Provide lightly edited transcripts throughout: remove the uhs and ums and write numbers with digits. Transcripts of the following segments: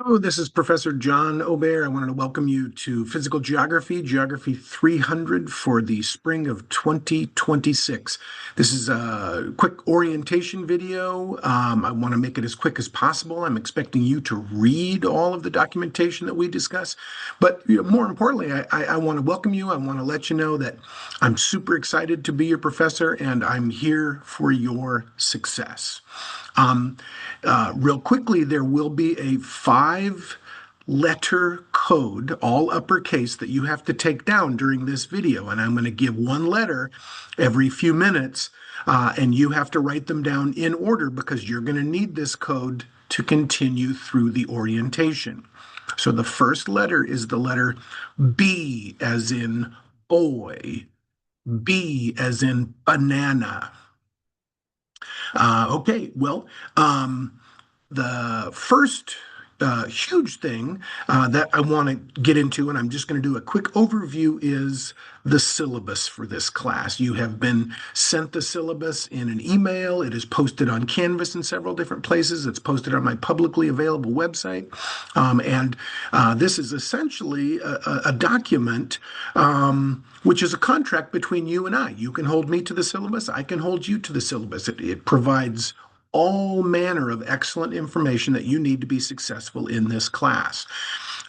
Oh, this is Professor John Obear. I wanted to welcome you to Physical Geography, Geography 300 for the spring of 2026. This is a quick orientation video. I want to make it as quick as possible. I'm expecting you to read all of the documentation that we discuss. But more importantly, I want to welcome you. I want to let you know that I'm super excited to be your professor and I'm here for your success. Um, Real quickly, there will be a five-letter code, all uppercase, that you have to take down during this video. And I'm going to give one letter every few minutes, and you have to write them down in order because you're going to need this code to continue through the orientation. So the first letter is the letter B as in boy, B as in banana. Okay, well, the first huge thing that I want to get into, and I'm just going to do a quick overview, is the syllabus for this class. You have been sent the syllabus in an email. It is posted on Canvas in several different places. It's posted on my publicly available website. And this is essentially a document which is a contract between you and I. You can hold me to the syllabus. I can hold you to the syllabus. It provides all manner of excellent information that you need to be successful in this class.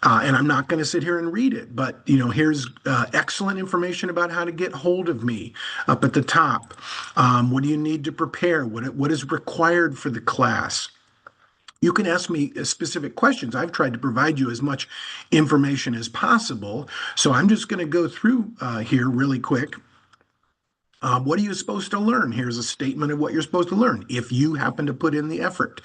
And I'm not going to sit here and read it, but here's excellent information about how to get hold of me up at the top. What do you need to prepare? What is required for the class? You can ask me specific questions. I've tried to provide you as much information as possible. So I'm just going to go through here really quick. What are you supposed to learn? Here's a statement of what you're supposed to learn if you happen to put in the effort.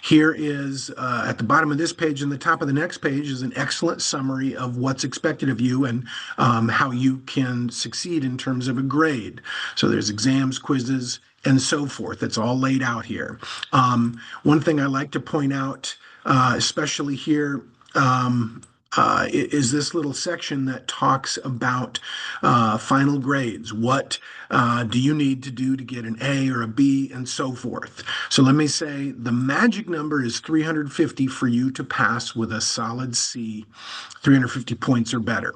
Here is at the bottom of this page and the top of the next page is an excellent summary of what's expected of you and how you can succeed in terms of a grade. So there's exams, quizzes, and so forth. It's all laid out here. One thing I like to point out, especially here, is this little section that talks about final grades. What do you need to do to get an A or a B and so forth? So let me say the magic number is 350 for you to pass with a solid C, 350 points or better.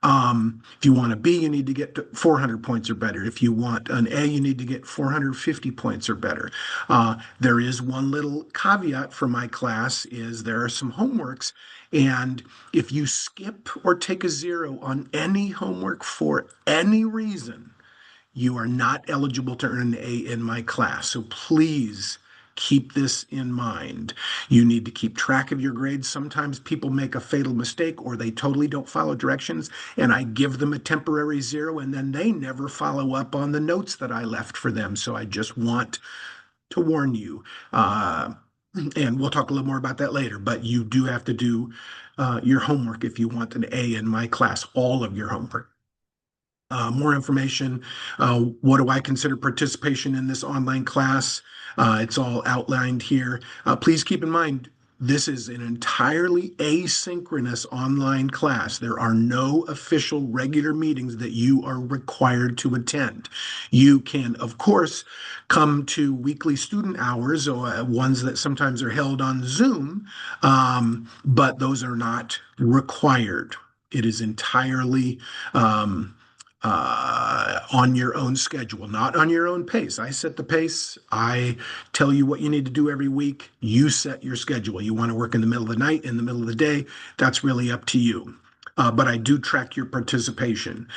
If you want a B, you need to get to 400 points or better. If you want an A, you need to get 450 points or better. There is one little caveat for my class is there are some homeworks, and if you skip or take a zero on any homework for any reason, you are not eligible to earn an A in my class. So please keep this in mind. You need to keep track of your grades. Sometimes people make a fatal mistake or they totally don't follow directions, and I give them a temporary zero, and then they never follow up on the notes that I left for them. So I just want to warn you. And we'll talk a little more about that later, but you do have to do your homework if you want an A in my class, all of your homework. More information. What do I consider participation in this online class? It's all outlined here. Please keep in mind, this is an entirely asynchronous online class. There are no official regular meetings that you are required to attend. You can, of course, come to weekly student hours or ones that sometimes are held on Zoom, but those are not required. It is entirely on your own schedule, not on your own pace. I set the pace. I tell you what you need to do every week. You set your schedule. You want to work in the middle of the night, in the middle of the day, that's really up to you. But I do track your participation.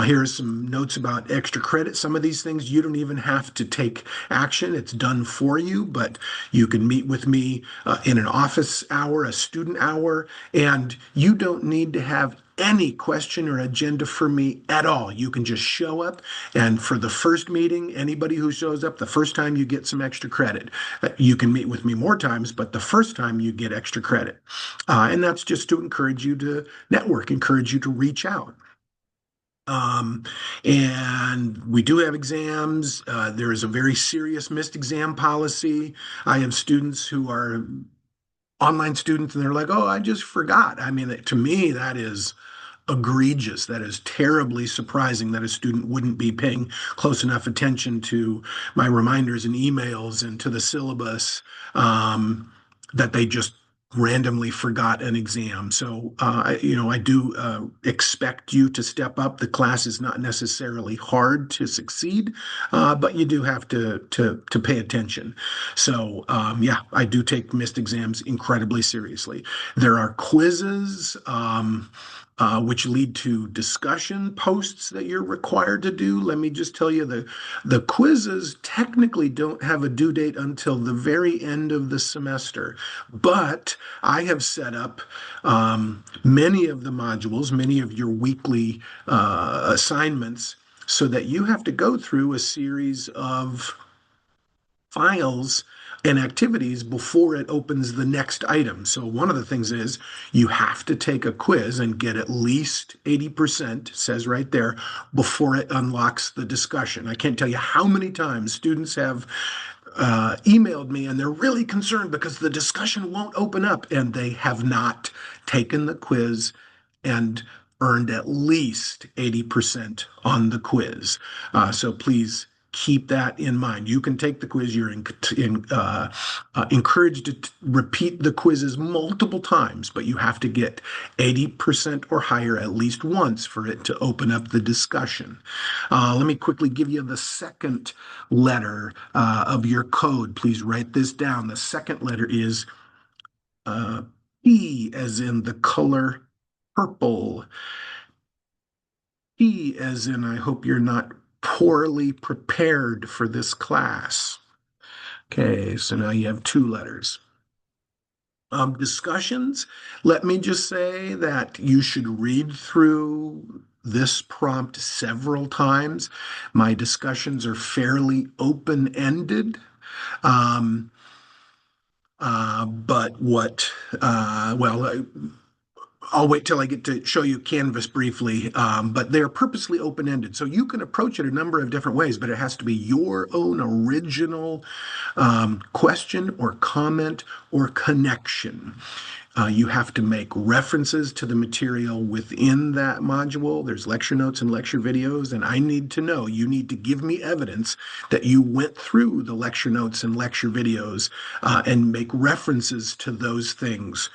Here are some notes about extra credit. Some of these things you don't even have to take action. It's done for you, but you can meet with me in an office hour, a student hour, and you don't need to have any question or agenda for me at all. You can just show up, and for the first meeting, anybody who shows up the first time, you get some extra credit. You can meet with me more times, but the first time you get extra credit. And that's just to encourage you to network, encourage you to reach out. And we do have exams. There is a very serious missed exam policy. I have students who are online students and they're like, oh, I just forgot. I mean, to me, that is egregious. That is terribly surprising that a student wouldn't be paying close enough attention to my reminders and emails and to the syllabus. that they just randomly forgot an exam. So, I do expect you to step up. The class is not necessarily hard to succeed, but you do have to pay attention. So, yeah, I do take missed exams incredibly seriously. There are quizzes. Which lead to discussion posts that you're required to do. Let me just tell you the quizzes technically don't have a due date until the very end of the semester. But I have set up many of the modules, many of your weekly assignments, so that you have to go through a series of files and activities before it opens the next item. So one of the things is you have to take a quiz and get at least 80%, says right there, before it unlocks the discussion. I can't tell you how many times students have emailed me and they're really concerned because the discussion won't open up and they have not taken the quiz and earned at least 80% on the quiz. So please keep that in mind. You can take the quiz. You're encouraged to repeat the quizzes multiple times, but you have to get 80% or higher at least once for it to open up the discussion. Let me quickly give you the second letter of your code. Please write this down. The second letter is uh, P, as in the color purple. P, as in I hope you're not poorly prepared for this class. Okay, so now you have two letters. Discussions, let me just say that you should read through this prompt several times. My discussions are fairly open-ended. Um, but what, well, I'll wait till I get to show you Canvas briefly, but they're purposely open-ended. So you can approach it a number of different ways, but it has to be your own original question or comment or connection. You have to make references to the material within that module. There's lecture notes and lecture videos, and I need to know, you need to give me evidence that you went through the lecture notes and lecture videos and make references to those things.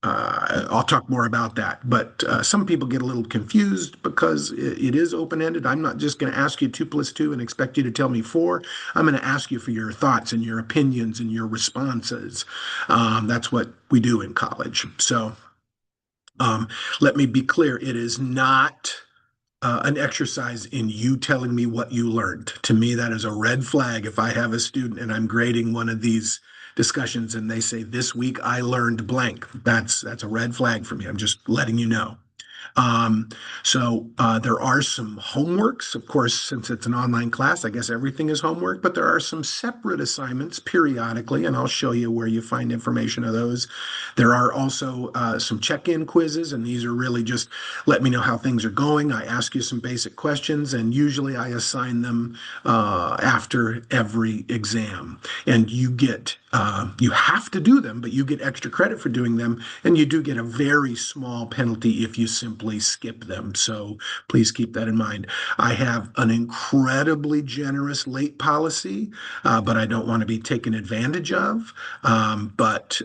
I'll talk more about that. But some people get a little confused because it is open-ended. I'm not just going to ask you 2 + 2 and expect you to tell me 4. I'm going to ask you for your thoughts and your opinions and your responses. That's what we do in college. So um, let me be clear. It is not an exercise in you telling me what you learned. To me, that is a red flag. If I have a student and I'm grading one of these discussions and they say, this week I learned blank, that's a red flag for me. I'm just letting you know. Um, there are some homeworks. Of course, since it's an online class, I guess everything is homework, but there are some separate assignments periodically, and I'll show you where you find information of those. There are also some check-in quizzes, and these are really just let me know how things are going. I ask you some basic questions, and usually I assign them after every exam. And you have to do them, but you get extra credit for doing them, and you do get a very small penalty if you simply skip them. So please keep that in mind. I have an incredibly generous late policy, but I don't want to be taken advantage of. But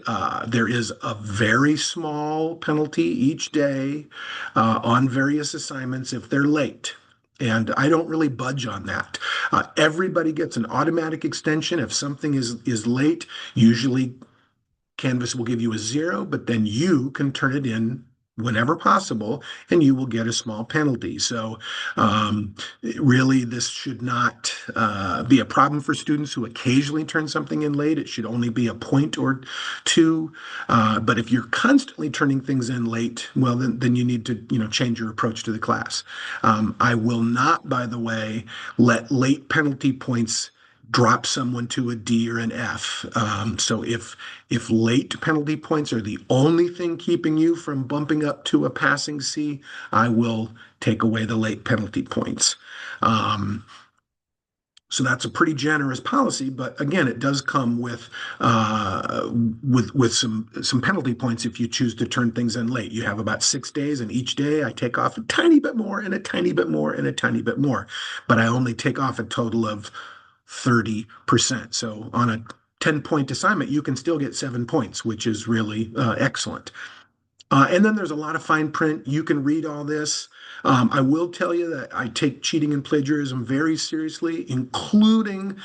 there is a very small penalty each day on various assignments if they're late. And I don't really budge on that. Everybody gets an automatic extension. If something is late, usually Canvas will give you a 0, but then you can turn it in whenever possible, and you will get a small penalty. So um, really, this should not be a problem for students who occasionally turn something in late. It should only be a point or two. But if you're constantly turning things in late, well, then you need to change your approach to the class. I will not, by the way, let late penalty points drop someone to a D or an F. So if late penalty points are the only thing keeping you from bumping up to a passing C, I will take away the late penalty points. So that's a pretty generous policy, but again, it does come with some penalty points if you choose to turn things in late. You have about 6 days, and each day I take off a tiny bit more and a tiny bit more and a tiny bit more, but I only take off a total of 30%. So on a 10-point assignment, you can still get 7 points, which is really excellent. And then there's a lot of fine print. You can read all this. I will tell you that I take cheating and plagiarism very seriously, including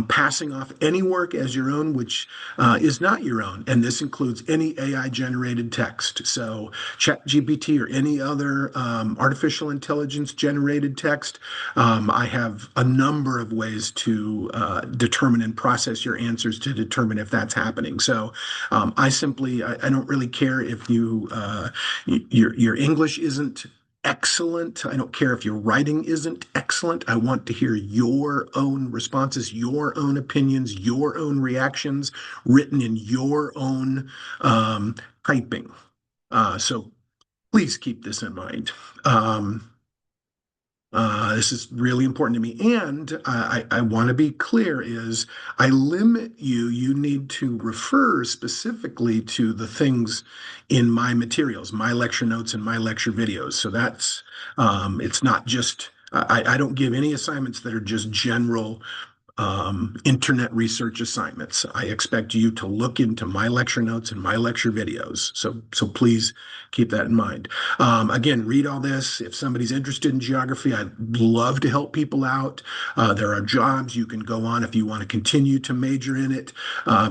passing off any work as your own, which is not your own. And this includes any AI generated text. So, ChatGPT or any other artificial intelligence generated text. I have a number of ways to determine and process your answers to determine if that's happening. So, I don't really care if your English isn't excellent. I don't care if your writing isn't excellent. I want to hear your own responses, your own opinions, your own reactions written in your own typing. So please keep this in mind. This is really important to me. And I want to be clear is I limit you. You need to refer specifically to the things in my materials, my lecture notes and my lecture videos. So it's not just, I don't give any assignments that are just general internet research assignments. I expect you to look into my lecture notes and my lecture videos. So please keep that in mind. Again, read all this. If somebody's interested in geography, I'd love to help people out. There are jobs you can go on if you want to continue to major in it,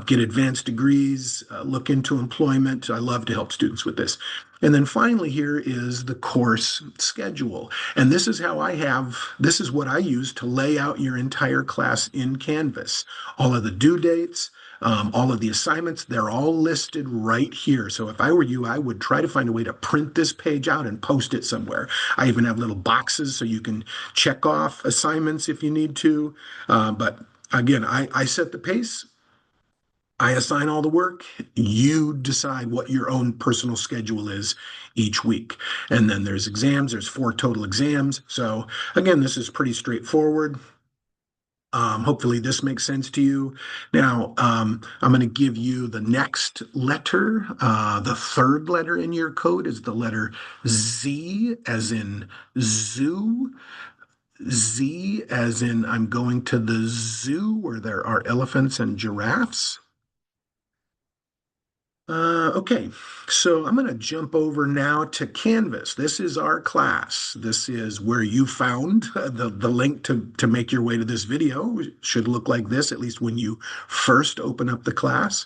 get advanced degrees, look into employment. I love to help students with this. And then finally, here is the course schedule. And this is this is what I use to lay out your entire class in Canvas. All of the due dates, all of the assignments, they're all listed right here. So if I were you, I would try to find a way to print this page out and post it somewhere. I even have little boxes so you can check off assignments if you need to. But again, I set the pace. I assign all the work. You decide what your own personal schedule is each week. And then there's exams. There's 4 total exams. So again, this is pretty straightforward. Hopefully this makes sense to you. Now, I'm going to give you the next letter. The third letter in your code is the letter Z, as in zoo. Z, as in I'm going to the zoo where there are elephants and giraffes. Okay, so I'm going to jump over now to Canvas. This is our class. This is where you found the link to make your way to this video. It should look like this, at least when you first open up the class.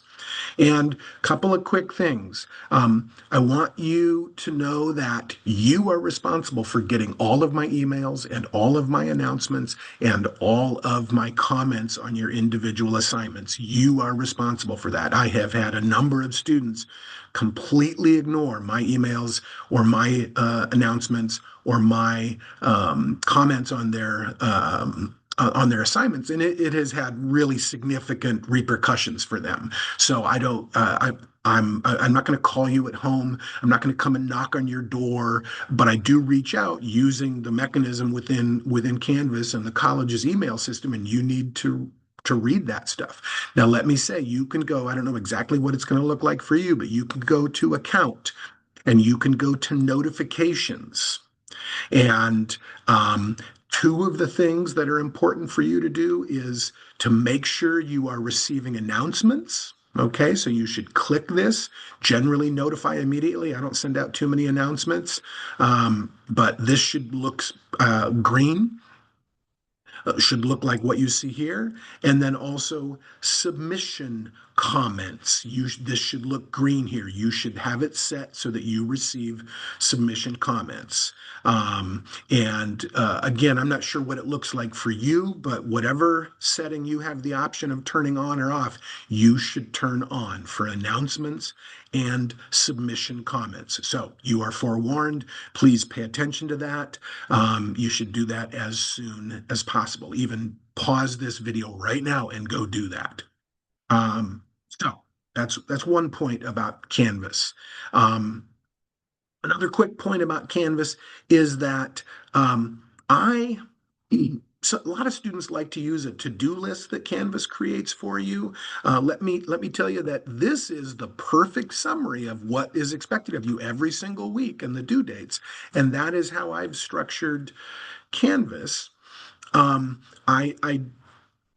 And a couple of quick things. I want you to know that you are responsible for getting all of my emails and all of my announcements and all of my comments on your individual assignments. You are responsible for that. I have had a number of students completely ignore my emails or my announcements or my comments on their assignments, and it has had really significant repercussions for them. So I don't. I'm not going to call you at home. I'm not going to come and knock on your door, but I do reach out using the mechanism within Canvas and the college's email system, and you need to read that stuff. Now, let me say, you can go, I don't know exactly what it's going to look like for you, but you can go to account and you can go to notifications. And 2 of the things that are important for you to do is to make sure you are receiving announcements. Okay, so you should click this, generally notify immediately. I don't send out too many announcements, but this should look green. Should look like what you see here. And then also submission comments. This should look green here. You should have it set so that you receive submission comments. Again, I'm not sure what it looks like for you, but whatever setting you have the option of turning on or off, you should turn on for announcements and submission comments. So you are forewarned. Please pay attention to that. You should do that as soon as possible. Even pause this video right now and go do that. So that's one point about Canvas. Another quick point about Canvas is that so a lot of students like to use a to-do list that Canvas creates for you. Let me tell you that this is the perfect summary of what is expected of you every single week and the due dates. And that is how I've structured Canvas. I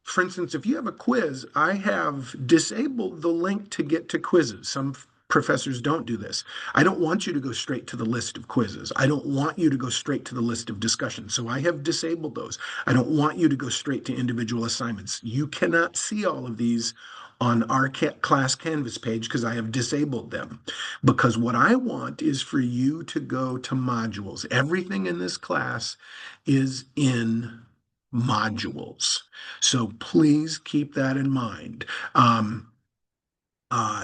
For instance, if you have a quiz, I have disabled the link to get to quizzes. Some professors don't do this. I don't want you to go straight to the list of quizzes. I don't want you to go straight to the list of discussions. So I have disabled those. I don't want you to go straight to individual assignments. You cannot see all of these on our class Canvas page because I have disabled them. Because what I want is for you to go to modules. Everything in this class is in modules. So please keep that in mind.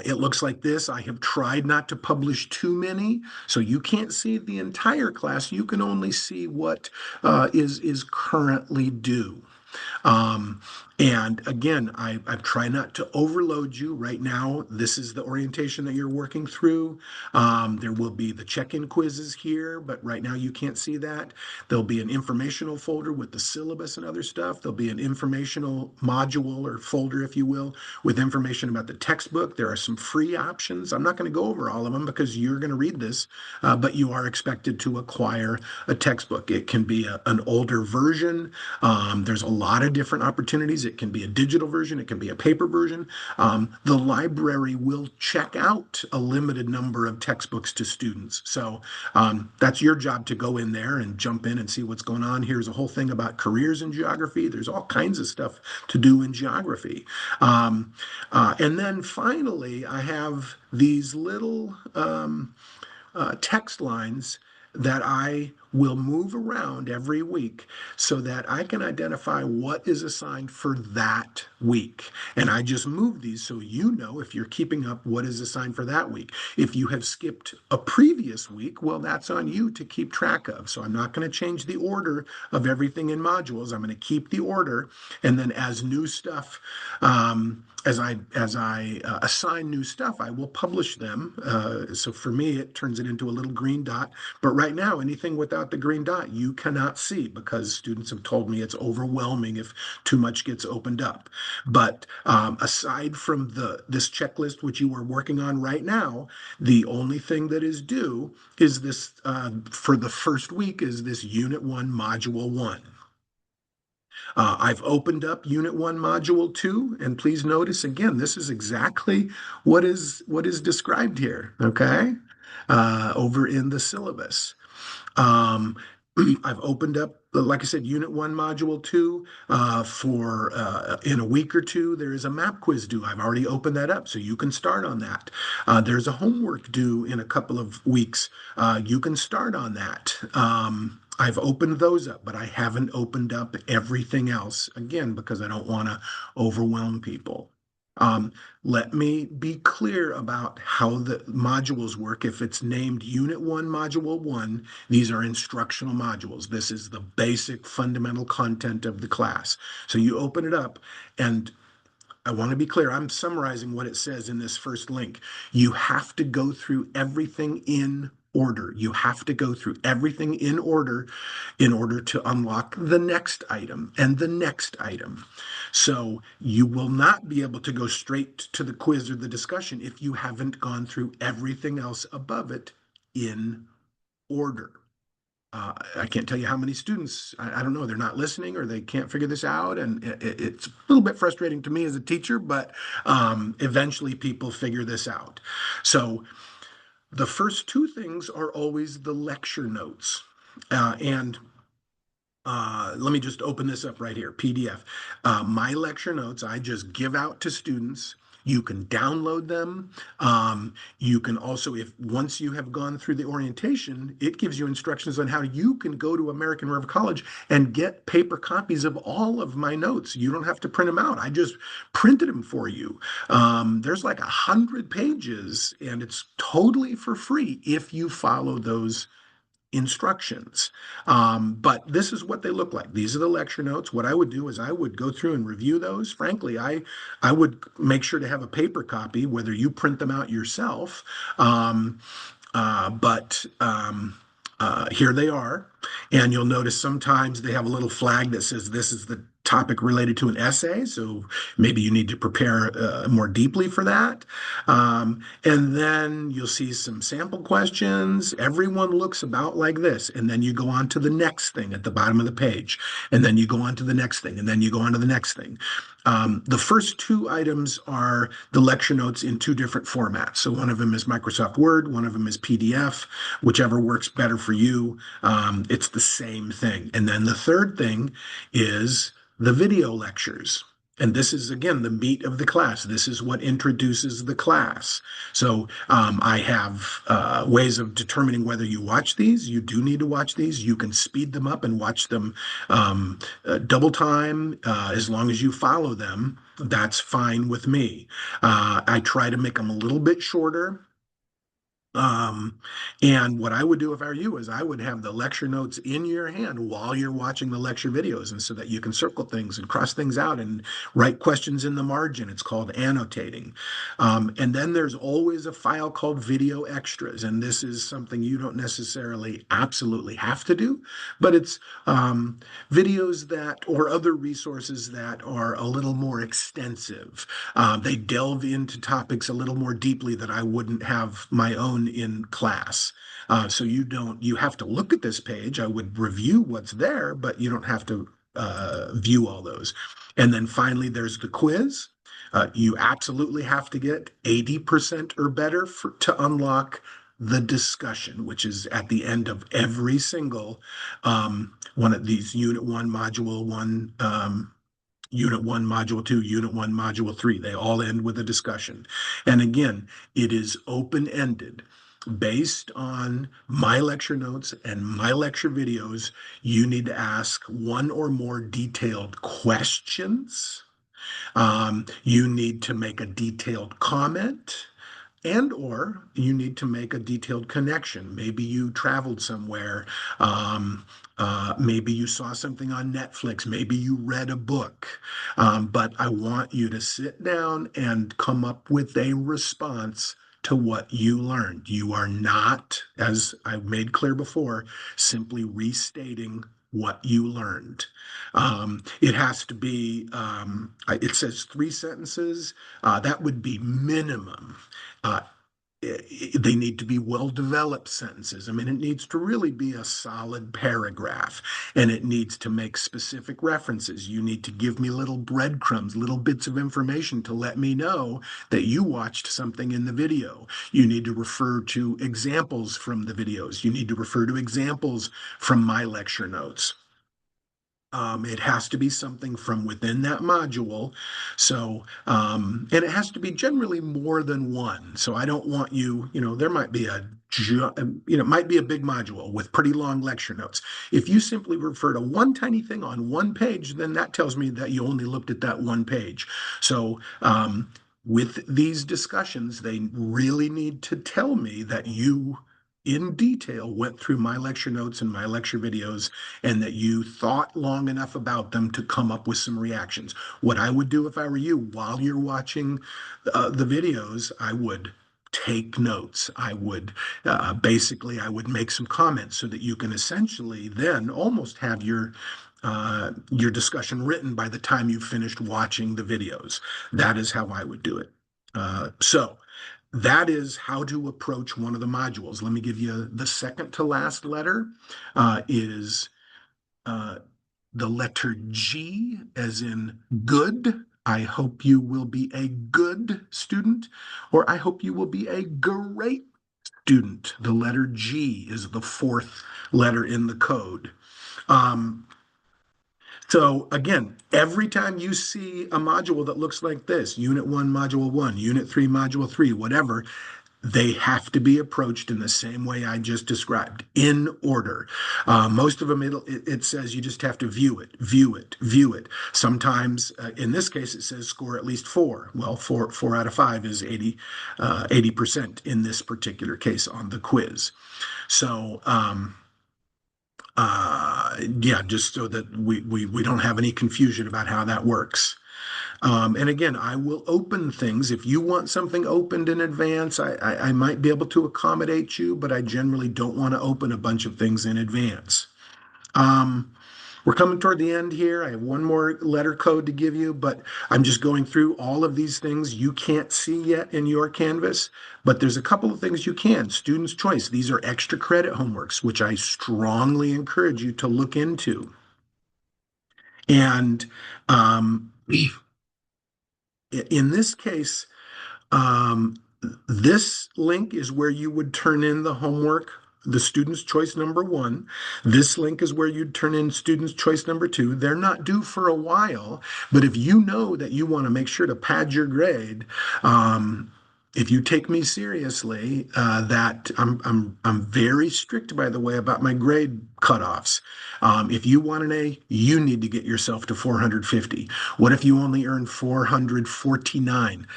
It looks like this. I have tried not to publish too many, so you can't see the entire class. You can only see what is currently due. Um, and again, I try not to overload you right now. This is the orientation that you're working through. There will be the check-in quizzes here, but right now you can't see that. There'll be an informational folder with the syllabus and other stuff. There'll be an informational module or folder, if you will, with information about the textbook. There are some free options. I'm not going to go over all of them because you're going to read this, but you are expected to acquire a textbook. It can be an older version. There's a lot of different opportunities. It can be a digital version, it can be a paper version. The library will check out a limited number of textbooks to students. So that's your job to go in there and jump in and see what's going on. Here's a whole thing about careers in geography. There's all kinds of stuff to do in geography. And then finally, I have these little text lines that I will move around every week so that I can identify what is assigned for that week. And I just move these so you know if you're keeping up what is assigned for that week. If you have skipped a previous week, well, that's on you to keep track of. So I'm not going to change the order of everything in modules. I'm going to keep the order. And then as new stuff, as I assign new stuff, I will publish them. So for me, it turns it into a little green dot. But right now, anything without the green dot, you cannot see because students have told me it's overwhelming if too much gets opened up. But aside from this checklist, which you are working on right now, the only thing that is due is this for the first week is this Unit 1, Module 1. I've opened up Unit 1, Module 2, and please notice again, this is exactly what is described here, okay? Over in the syllabus. Um, I've opened up, like I said, Unit 1, Module 2 for in a week or two. There is a map quiz due. I've already opened that up, so you can start on that. There's a homework due in a couple of weeks. You can start on that. I've opened those up, but I haven't opened up everything else, again, because I don't want to overwhelm people. Um, Let me be clear about how the modules work. If it's named Unit 1, Module 1, these are instructional modules. This is the basic fundamental content of the class. So you open it up, and I want to be clear. I'm summarizing what it says in this first link. You have to go through everything in order. You have to go through everything in order to unlock the next item and the next item. So you will not be able to go straight to the quiz or the discussion if you haven't gone through everything else above it in order. I can't tell you how many students, I don't know, they're not listening or they can't figure this out. And it's a little bit frustrating to me as a teacher, but eventually people figure this out. So the first two things are always the lecture notes. And let me just open this up right here, PDF. My lecture notes, I just give out to students. You can download them. You can also, if once you have gone through the orientation, it gives you instructions on how you can go to American River College and get paper copies of all of my notes. You don't have to print them out. I just printed them for you. There's like 100 pages, and it's totally for free if you follow those instructions. But this is what they look like. These are the lecture notes. What I would do is I would go through and review those. Frankly, I would make sure to have a paper copy, whether you print them out yourself. But here they are. And you'll notice sometimes they have a little flag that says this is the topic related to an essay. So maybe you need to prepare more deeply for that. And then you'll see some sample questions. Everyone looks about like this. And then you go on to the next thing at the bottom of the page. And then you go on to the next thing. And then you go on to the next thing. The first two items are the lecture notes in two different formats. So one of them is Microsoft Word, one of them is PDF, whichever works better for you. It's the same thing. And then the third thing is the video lectures. And this is, again, the meat of the class. This is what introduces the class. So I have ways of determining whether you watch these. You do need to watch these. You can speed them up and watch them double time as long as you follow them. That's fine with me. I try to make them a little bit shorter. Um, and what I would do if I were you is I would have the lecture notes in your hand while you're watching the lecture videos, and so that you can circle things and cross things out and write questions in the margin. It's called annotating. And then there's always a file called video extras, and this is something you don't necessarily absolutely have to do, but it's videos that or other resources that are a little more extensive. They delve into topics a little more deeply that I wouldn't have my own in class. So you have to look at this page. I would review what's there, but you don't have to view all those. And then finally, there's the quiz. You absolutely have to get 80% or better to unlock the discussion, which is at the end of every single one of these Unit 1, Module 1, Unit 1, Module 2, Unit 1, Module 3. They all end with a discussion. And again, it is open-ended. Based on my lecture notes and my lecture videos, you need to ask one or more detailed questions. You need to make a detailed comment and or you need to make a detailed connection. Maybe you traveled somewhere. Maybe you saw something on Netflix. Maybe you read a book. But I want you to sit down and come up with a response to what you learned. You are not, as I made clear before, simply restating what you learned. It has to be, it says 3 sentences. That would be minimum. Uh, they need to be well-developed sentences. I mean, it needs to really be a solid paragraph, and it needs to make specific references. You need to give me little breadcrumbs, little bits of information to let me know that you watched something in the video. You need to refer to examples from the videos. You need to refer to examples from my lecture notes. It has to be something from within that module. So, and it has to be generally more than one. So I don't want you, there might be it might be a big module with pretty long lecture notes. If you simply refer to one tiny thing on one page, then that tells me that you only looked at that one page. So, with these discussions, they really need to tell me that you in detail went through my lecture notes and my lecture videos and that you thought long enough about them to come up with some reactions. What I would do if I were you while you're watching the videos, I would take notes. I would basically I would make some comments so that you can essentially then almost have your discussion written by the time you've finished watching the videos. That is how I would do it. So that is how to approach one of the modules. Let me give you the second to last letter is uh, the letter G, as in good. I hope you will be a good student, or I hope you will be a great student. The letter G is the fourth letter in the code. Um, so again, every time you see a module that looks like this, Unit 1, Module 1, Unit 3, Module 3, whatever, they have to be approached in the same way I just described, in order. Most of them, it says you just have to view it, view it, view it. Sometimes, in this case, it says score at least 4. Well, four out of 5 is 80% in this particular case on the quiz. So, yeah, just so that we don't have any confusion about how that works. And again, I will open things. If you want something opened in advance, I might be able to accommodate you, but I generally don't want to open a bunch of things in advance. Um, we're coming toward the end here. I have one more letter code to give you, but I'm just going through all of these things you can't see yet in your Canvas, but there's a couple of things you can. Student's choice. These are extra credit homeworks, which I strongly encourage you to look into. And in this case, Um, this link is where you would turn in the homework, the student's choice number one. This link is where you'd turn in student's choice number two. They're not due for a while, but if you know that you want to make sure to pad your grade, um, if you take me seriously, that I'm very strict, by the way, about my grade cutoffs. If you want an A, you need to get yourself to 450. What if you only earn 449?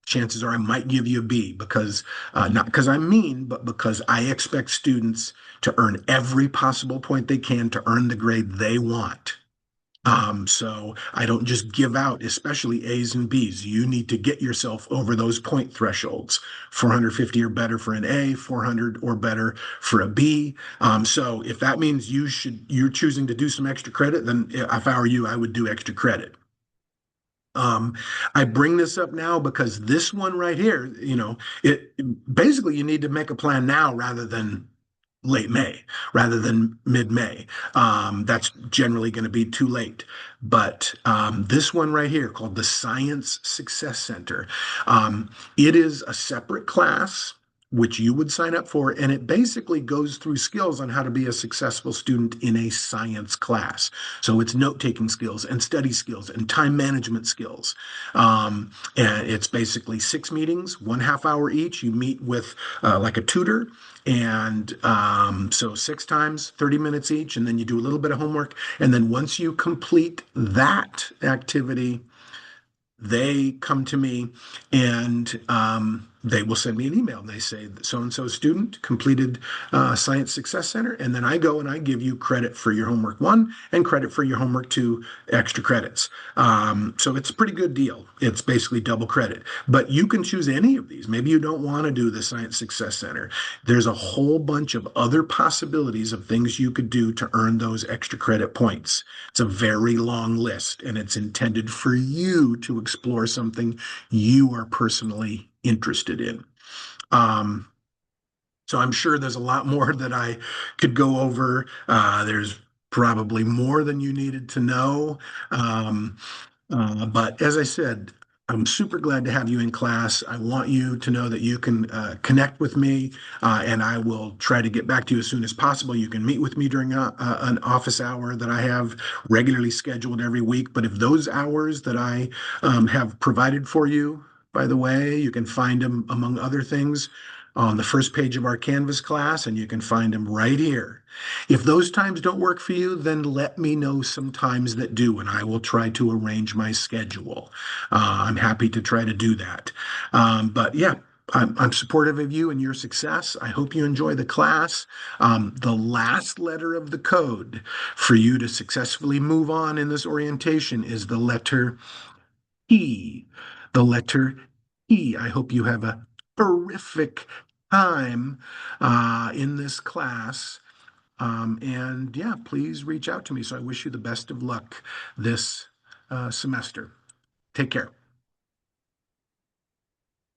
Chances are I might give you a B because not because I'm mean, but because I expect students to earn every possible point they can to earn the grade they want. So I don't just give out, especially A's and B's. You need to get yourself over those point thresholds. 450 or better for an A, 400 or better for a B. So if that means you're choosing to do some extra credit, then if I were you, I would do extra credit. Um, I bring this up now because this one right here, it basically you need to make a plan now rather than late May, rather than mid-May. That's generally going to be too late. But this one right here, called the Science Success Center, it is a separate class which you would sign up for, and it basically goes through skills on how to be a successful student in a science class. So it's note-taking skills and study skills and time management skills. And it's basically 6 meetings, 1/2 hour each. You meet with like a tutor, and so 6 times, 30 minutes each, and then you do a little bit of homework. And then once you complete that activity, they come to me and they will send me an email. And they say, so and so student completed Science Success Center. And then I go and I give you credit for your homework one and credit for your homework two, extra credits. So it's a pretty good deal. It's basically double credit. But you can choose any of these. Maybe you don't want to do the Science Success Center. There's a whole bunch of other possibilities of things you could do to earn those extra credit points. It's a very long list, and it's intended for you to explore something you are personally interested in. Um, so I'm sure there's a lot more that I could go over. There's probably more than you needed to know. Um, but as I said, I'm super glad to have you in class. I want you to know that you can connect with me, and I will try to get back to you as soon as possible. You can meet with me during an office hour that I have regularly scheduled every week. But if those hours that I have provided for you, by the way, you can find them among other things on the first page of our Canvas class, and you can find them right here. If those times don't work for you, then let me know some times that do, and I will try to arrange my schedule. I'm happy to try to do that. But yeah, I'm supportive of you and your success. I hope you enjoy the class. The last letter of the code for you to successfully move on in this orientation is the letter T. The letter T. I hope you have a terrific time in this class. And yeah, please reach out to me. So I wish you the best of luck this semester. Take care.